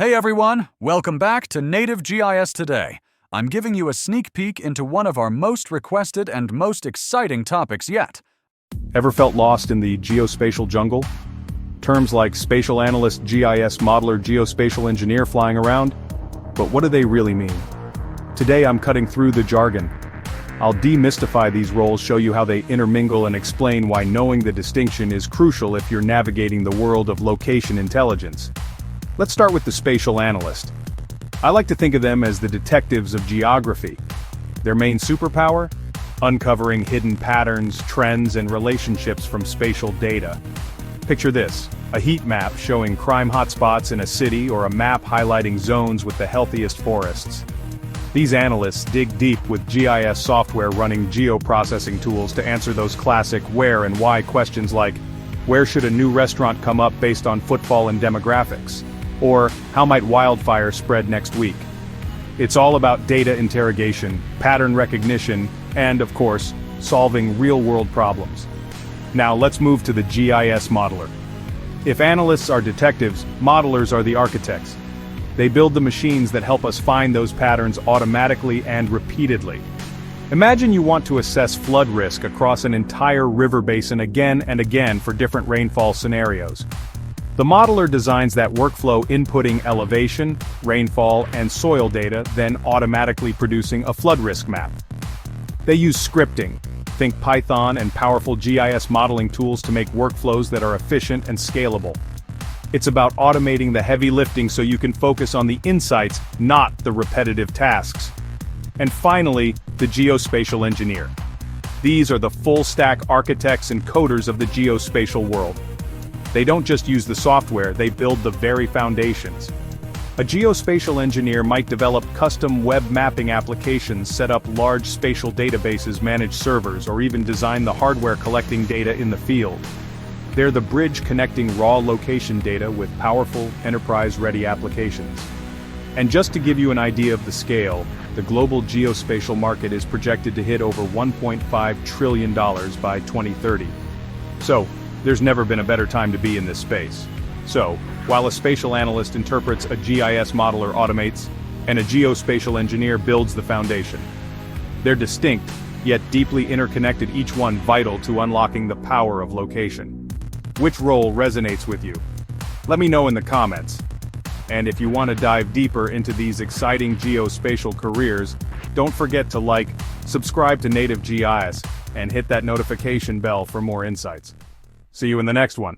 Hey everyone, welcome back to Native GIS Today. I'm giving you a sneak peek into one of our most requested and most exciting topics yet. Ever felt lost in the geospatial jungle? Terms like Spatial Analyst, GIS Modeler, Geospatial Engineer flying around? But what do they really mean? Today I'm cutting through the jargon. I'll demystify these roles, show you how they intermingle, and explain why knowing the distinction is crucial if you're navigating the world of location intelligence. Let's start with the Spatial Analyst. I like to think of them as the detectives of geography. Their main superpower? Uncovering hidden patterns, trends, and relationships from spatial data. Picture this, a heat map showing crime hotspots in a city or a map highlighting zones with the healthiest forests. These analysts dig deep with GIS software running geoprocessing tools to answer those classic where and why questions like, where should a new restaurant come up based on footfall and demographics? Or, how might wildfire spread next week? It's all about data interrogation, pattern recognition, and, of course, solving real-world problems. Now let's move to the GIS Modeler. If analysts are detectives, modelers are the architects. They build the machines that help us find those patterns automatically and repeatedly. Imagine you want to assess flood risk across an entire river basin again and again for different rainfall scenarios. The modeler designs that workflow, inputting elevation, rainfall, and soil data, then automatically producing a flood risk map. They use scripting, think Python and powerful GIS modeling tools to make workflows that are efficient and scalable. It's about automating the heavy lifting so you can focus on the insights, not the repetitive tasks. And finally, the Geospatial Engineer. These are the full-stack architects and coders of the geospatial world. They don't just use the software, they build the very foundations. A geospatial engineer might develop custom web mapping applications, set up large spatial databases, manage servers, or even design the hardware collecting data in the field. They're the bridge connecting raw location data with powerful, enterprise-ready applications. And just to give you an idea of the scale, the global geospatial market is projected to hit over $1.5 trillion by 2030. So, there's never been a better time to be in this space. So, while a spatial analyst interprets, a GIS modeler automates, and a geospatial engineer builds the foundation. They're distinct, yet deeply interconnected, each one vital to unlocking the power of location. Which role resonates with you? Let me know in the comments. And if you want to dive deeper into these exciting geospatial careers, don't forget to like, subscribe to Native GIS, and hit that notification bell for more insights. See you in the next one.